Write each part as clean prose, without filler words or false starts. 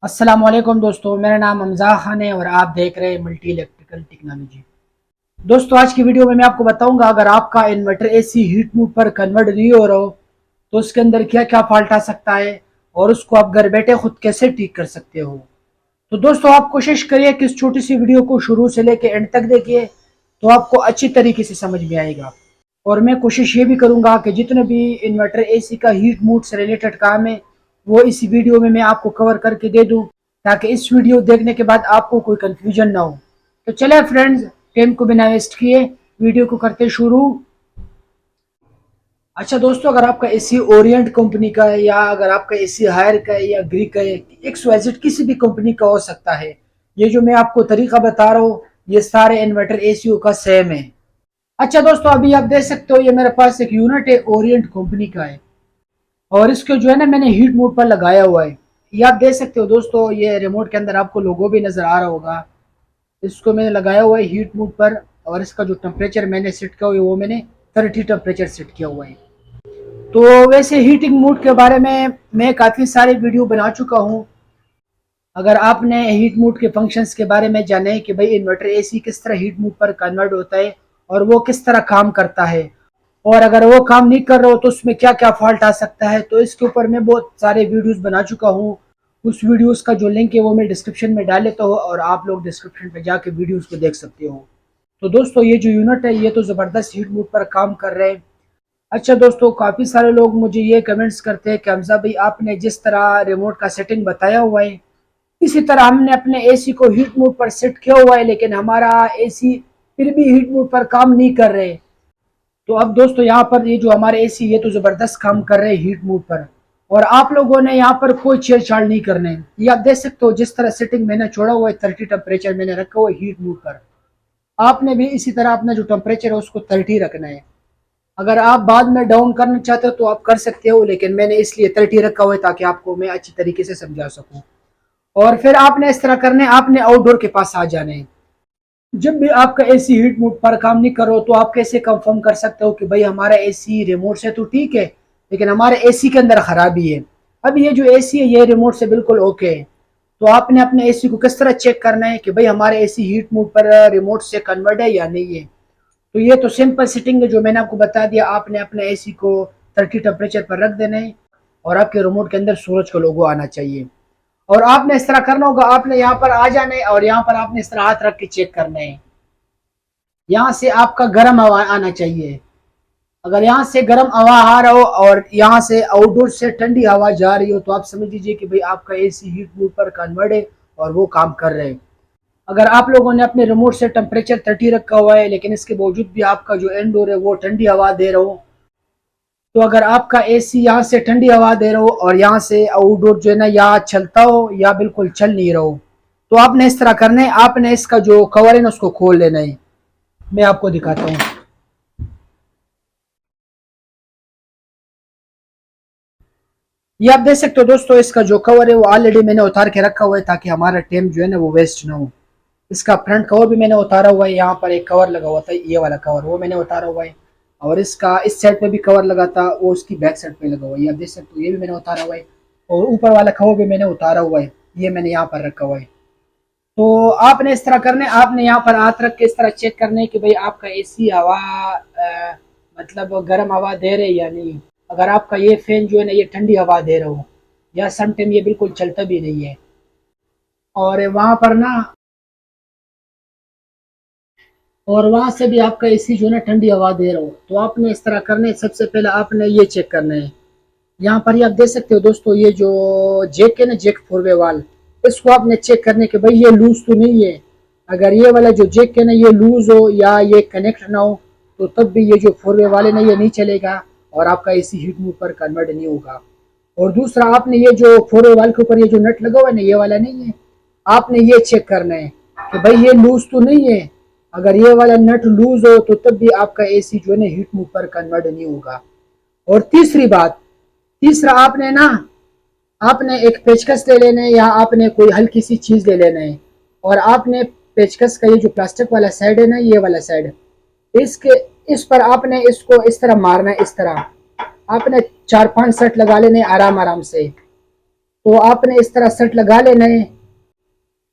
अस्सलाम वालेकुम दोस्तों, मेरा नाम हमजा खान है और आप देख रहे हैं मल्टी इलेक्ट्रिकल टेक्नोलॉजी। दोस्तों, आज की वीडियो में मैं आपको बताऊंगा अगर आपका इन्वर्टर एसी हीट मोड पर कन्वर्ट नहीं हो रहा हो तो उसके अंदर क्या क्या फॉल्ट आ सकता है और उसको आप घर बैठे खुद कैसे ठीक कर सकते हो। तो दोस्तों, आप कोशिश करिए कि इस छोटी सी वीडियो को शुरू से लेकर एंड तक देखिए तो आपको अच्छी तरीके से समझ में आएगा। और मैं कोशिश ये भी करूंगा कि जितने भी इन्वर्टर एसी का हीट मोड से रिलेटेड काम है वो इस वीडियो में मैं आपको कवर करके दे दूं, ताकि इस वीडियो देखने के बाद आपको कोई कंफ्यूजन ना हो। तो चले फ्रेंड्स, टाइम को बिना वेस्ट किए वीडियो को करते शुरू। अच्छा दोस्तों, अगर आपका एसी ओरिएंट कंपनी का है या अगर आपका एसी हायर का है या ग्रीक का है, XYZ किसी भी कंपनी का हो सकता है, ये जो मैं आपको तरीका बता रहा हूँ ये सारे इन्वर्टर एसीओ का सेम है। अच्छा दोस्तों, अभी आप देख सकते हो ये मेरे पास एक यूनिट है, ओरिएंट कंपनी का है और इसको जो है ना मैंने हीट मोड पर लगाया हुआ है। ये आप देख सकते हो दोस्तों, ये रिमोट के अंदर आपको लोगो भी नजर आ रहा होगा। इसको मैंने लगाया हुआ है हीट मोड पर और इसका जो टेम्परेचर मैंने सेट किया हुआ है वो मैंने 30 टेम्परेचर सेट किया हुआ है। तो वैसे हीटिंग मोड के बारे में मैं काफ़ी सारे वीडियो बना चुका हूँ। अगर आपने हीट मोड के फंक्शंस के बारे में जाने कि भाई इन्वर्टर एसी किस तरह हीट मोड पर कन्वर्ट होता है और वो किस तरह काम करता है और अगर वो काम नहीं कर रहा हो तो उसमें क्या क्या फॉल्ट आ सकता है, तो इसके ऊपर मैं बहुत सारे वीडियोस बना चुका हूँ। उस वीडियोस का जो लिंक है वो मैं डिस्क्रिप्शन में डाल देता हूँ और आप लोग डिस्क्रिप्शन पे जाके वीडियोस को देख सकते हो। तो दोस्तों, ये जो यूनिट है ये तो ज़बरदस्त हीट मोड पर काम कर रहे हैं। अच्छा दोस्तों, काफ़ी सारे लोग मुझे ये कमेंट्स करते हैं कि हमजा भाई आपने जिस तरह रिमोट का सेटिंग बताया हुआ है इसी तरह हमने अपने एसी को हीट मोड पर सेट किया हुआ है लेकिन हमारा एसी फिर भी हीट मोड पर काम नहीं कर रहे। तो अब दोस्तों, यहाँ पर ये जो हमारे एसी ये तो ज़बरदस्त काम कर रहे हैं हीट मोड पर और आप लोगों ने यहाँ पर कोई छेड़छाड़ नहीं करने। ये आप देख सकते हो जिस तरह सेटिंग मैंने छोड़ा हुआ है 30 टेम्परेचर मैंने रखा हुआ है हीट मोड पर। आपने भी इसी तरह अपना जो टेम्परेचर है उसको 30 रखना है। अगर आप बाद में डाउन करना चाहते हो तो आप कर सकते हो, लेकिन मैंने इसलिए 30 रखा हुआ है ताकि आपको मैं अच्छी तरीके से समझा सकूं। और फिर आपने इस तरह करने आपने आउटडोर के पास आ जाने हैं। जब भी आपका एसी हीट मोड पर काम नहीं करो तो आप कैसे कंफर्म कर सकते हो कि भाई हमारा एसी रिमोट से तो ठीक है लेकिन हमारे एसी के अंदर खराबी है। अब ये जो एसी है ये रिमोट से बिल्कुल ओके है। तो आपने अपने एसी को किस तरह चेक करना है कि भाई हमारे एसी हीट मोड पर रिमोट से कन्वर्ट है या नहीं है। तो ये तो सिंपल सेटिंग है जो मैंने आपको बता दिया। आपने अपने एसी को 30 टेम्परेचर पर रख देना है और आपके रिमोट के अंदर सूरज का लोगो आना चाहिए। और आपने इस तरह करना होगा, आपने यहाँ पर आ जाना है और यहाँ पर आपने इस तरह हाथ रख के चेक करना है। यहाँ से आपका गर्म हवा आना चाहिए। अगर यहाँ से गर्म हवा आ रहा हो और यहाँ से आउटडोर से ठंडी हवा जा रही हो तो आप समझ लीजिए कि भाई आपका एसी हीट मोड पर कन्वर्ट है और वो काम कर रहे हैं। अगर आप लोगों ने अपने रिमोट से टेम्परेचर 30 रखा हुआ है लेकिन इसके बावजूद भी आपका जो इंडोर है वो ठंडी हवा दे रहा हो, तो अगर आपका एसी यहाँ से ठंडी हवा दे रहा हो और यहाँ से आउटडोर जो है ना या चलता हो या बिल्कुल चल नहीं रहा हो, तो आपने इस तरह करना है, आपने इसका जो कवर है ना उसको खोल लेना है। मैं आपको दिखाता हूँ। ये आप देख सकते हो दोस्तों, इसका जो कवर है वो ऑलरेडी मैंने उतार के रखा हुआ है ताकि हमारा टाइम जो है ना वो वेस्ट ना हो। इसका फ्रंट कवर भी मैंने उतारा हुआ है, यहाँ पर एक कवर लगा हुआ था ये वाला कवर वो मैंने उतारा हुआ है और इसका इस साइड पे भी कवर लगा था वो उसकी बैक साइड पे लगा हुआ है। ये आप देख सकते हो ये भी मैंने उतारा हुआ है और ऊपर वाला कवर भी मैंने उतारा हुआ है, ये मैंने यहाँ पर रखा हुआ है। तो आपने इस तरह करना है, आपने यहाँ पर हाथ रख के इस तरह चेक करना है कि भाई आपका एसी हवा मतलब गर्म हवा दे रहे या नहीं। अगर आपका ये फैन जो है ना ये ठंडी हवा दे रहा हो या सम टाइम ये बिल्कुल चलता भी नहीं है और वहाँ पर ना और वहां से भी आपका एसी जो है ना ठंडी हवा दे रहा हो, तो आपने इस तरह करना है। सबसे पहले आपने ये चेक करना है। यहाँ पर ये आप देख सकते हो दोस्तों, ये जो जैक है ना, जैक 4 वे वाल, इसको आपने चेक करने के भाई ये लूज तो नहीं है। अगर ये वाला जो जैक है ना ये लूज हो या ये कनेक्ट ना हो तो तब भी ये जो 4 वे वाले ना ये नहीं चलेगा और आपका एसी हीट मोड पर कन्वर्ट नहीं होगा। और दूसरा, आपने ये जो 4 वे वाल के ऊपर ये जो नट लगा हुआ है ना ये वाला नहीं है, आपने ये चेक करना है कि भाई ये लूज तो नहीं है। अगर ये वाला नट लूज हो तो तब भी आपका एसी जो है ना हीट मोड पर कन्वर्ट नहीं होगा। और तीसरी बात, तीसरा आपने ना आपने एक पेचकस ले लेना है या आपने कोई हल्की सी चीज ले लेना है और आपने पेचकस का ये जो प्लास्टिक वाला साइड है ना ये वाला साइड, इसके इस पर आपने इसको इस तरह मारना है। इस तरह आपने 4-5 सेट लगा लेने आराम आराम से। तो आपने इस तरह सेट लगा लेना है।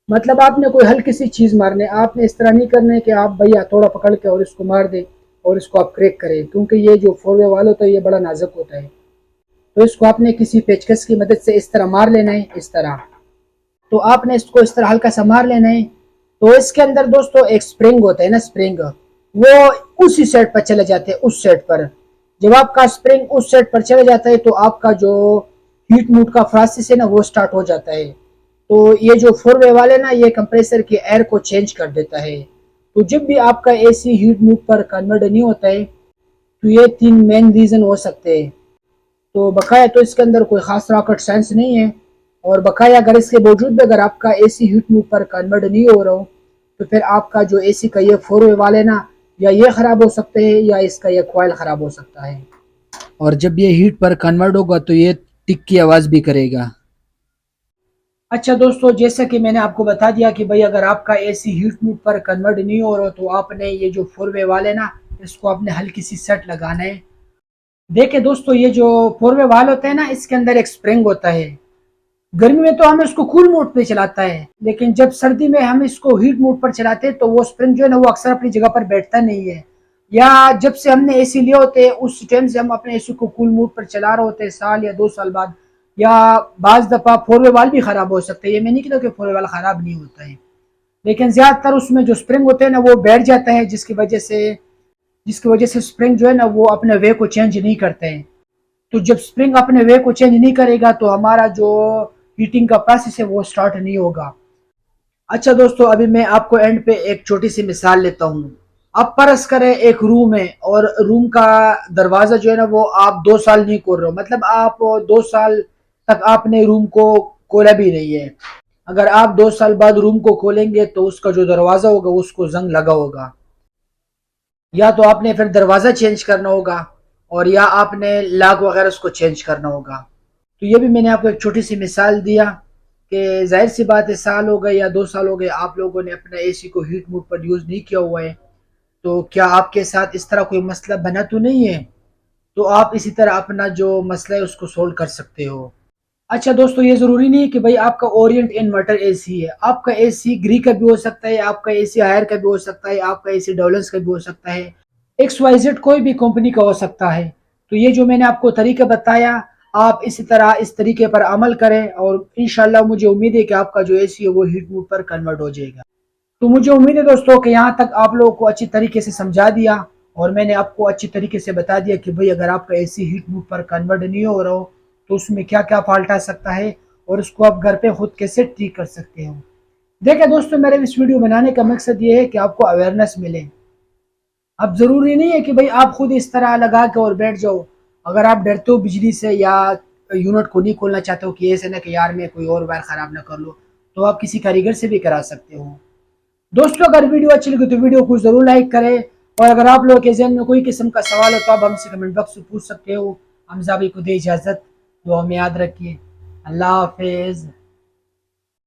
मतलब आपने कोई हल्की सी चीज़ मारनी है, आपने इस तरह नहीं करना है कि आप भैया थोड़ा पकड़ के और इसको मार दें और इसको आप क्रैक करें, क्योंकि ये जो 4 वे वाल होता है ये बड़ा नाजुक होता है। तो इसको आपने किसी पेचकस की मदद से इस तरह मार लेना है, इस तरह। तो आपने इसको इस तरह हल्का सा मार लेना है। तो इसके अंदर दोस्तों एक स्प्रिंग होता है ना, स्प्रिंग, वो उसी सेट पर चले जाते हैं, उस सेट पर। जब आपका स्प्रिंग उस सेट पर चले जाता है तो आपका जो हीट मूड का प्रोसेस है ना वो स्टार्ट हो जाता है। तो ये जो 4 वे वाले ना ये कंप्रेसर के एयर को चेंज कर देता है। तो जब भी आपका एसी हीट मूड पर कन्वर्ट नहीं होता है तो ये 3 मेन रीज़न हो सकते हैं। तो बकाया तो इसके अंदर कोई ख़ास रॉकेट साइंस नहीं है। और बकाया अगर इसके बावजूद भी अगर आपका एसी हीट मूव पर कन्वर्ट नहीं हो रहा हो तो फिर आपका जो एसी का ये 4 वे वाले ना या ये ख़राब हो सकते हैं या इसका ये कॉइल ख़राब हो सकता है। और जब ये हीट पर कन्वर्ट होगा तो ये टिक की आवाज़ भी करेगा। अच्छा दोस्तों, जैसा कि मैंने आपको बता दिया कि भाई अगर आपका एसी हीट मूड पर कन्वर्ट नहीं हो रहा तो आपने ये जो 4 वे वाले ना इसको आपने हल्की सी सेट लगाना है। देखिए दोस्तों, ये जो 4 वे वाल होते हैं ना इसके अंदर एक स्प्रिंग होता है। गर्मी में तो हम इसको कूल मोड पे चलाता है, लेकिन जब सर्दी में हम इसको हीट मोड पर चलाते हैं तो वो स्प्रिंग जो है ना वो अक्सर अपनी जगह पर बैठता नहीं है। या जब से हमने एसी लिए होते हैं उस टाइम से हम अपने एसी को कूल मोड पर चला रहे होते हैं, साल या 2 साल बाद। या बाज दफा 4 वे वाल भी खराब हो सकते हैं, ये मैं नहीं कहता कि 4 वे वाल खराब नहीं होता है, लेकिन ज्यादातर उसमें जो स्प्रिंग होते हैं ना वो बैठ जाता है, जिसकी वजह से स्प्रिंग जो है ना वो अपने वे को चेंज नहीं करते हैं। तो जब स्प्रिंग अपने वे को चेंज नहीं करेगा तो हमारा जो हीटिंग का प्रोसेस है वो स्टार्ट नहीं होगा। अच्छा दोस्तों, अभी मैं आपको एंड पे एक छोटी सी मिसाल लेता हूँ। आप परस करें एक रूम है और रूम का दरवाजा जो है ना वो आप 2 साल नहीं खोल रहे हो, मतलब आप 2 साल तक आपने रूम को खोला भी नहीं है। अगर आप 2 साल बाद रूम को खोलेंगे तो उसका जो दरवाजा होगा उसको जंग लगा होगा। या तो आपने फिर दरवाजा चेंज करना होगा और या आपने लॉक वगैरह उसको चेंज करना होगा। तो ये भी मैंने आपको एक छोटी सी मिसाल दिया कि जाहिर सी बात है, साल हो गए या 2 साल हो गए आप लोगों ने अपना एसी को हीट मोड पर यूज़ नहीं किया हुआ है, तो क्या आपके साथ इस तरह कोई मसला बना तो नहीं है? तो आप इसी तरह अपना जो मसला है उसको सोल्व कर सकते हो। अच्छा दोस्तों, ये ज़रूरी नहीं है कि भाई आपका ओरिएंट इन्वर्टर एसी है। आपका एसी ग्री का भी हो सकता है, आपका एसी हायर का भी हो सकता है, आपका एसी डॉलर्स का भी हो सकता है, एक्स वाई जेड कोई भी कंपनी का हो सकता है। तो ये जो मैंने आपको तरीका बताया, आप इसी तरह इस तरीके पर अमल करें और इंशाल्लाह मुझे उम्मीद है कि आपका जो एसी है वो हीट मूड पर कन्वर्ट हो जाएगा। तो मुझे उम्मीद है दोस्तों कि यहाँ तक आप लोगों को अच्छी तरीके से समझा दिया और मैंने आपको अच्छी तरीके से बता दिया कि भाई अगर आपका एसी हीट मूड पर कन्वर्ट नहीं हो रहा हो तो उसमें क्या क्या फॉल्ट आ सकता है और उसको आप घर पे खुद कैसे ठीक कर सकते हो। देखिए दोस्तों, मेरे इस वीडियो बनाने का मकसद ये है कि आपको अवेयरनेस मिले। अब ज़रूरी नहीं है कि भाई आप खुद इस तरह लगा के और बैठ जाओ। अगर आप डरते हो बिजली से या यूनिट को नहीं खोलना चाहते हो कि ऐसे ना कि यार मैं कोई और वायर ख़राब ना कर लो, तो आप किसी कारीगर से भी करा सकते हो। दोस्तों, अगर वीडियो अच्छी लगी तो वीडियो को ज़रूर लाइक करें और अगर आप लोगों के जहन में कोई किस्म का सवाल हो तो आप हमसे कमेंट बॉक्स में पूछ सकते हो। हमजा भाई को दे इजाज़त, दुआ में याद रखिए। अल्लाह हाफिज़।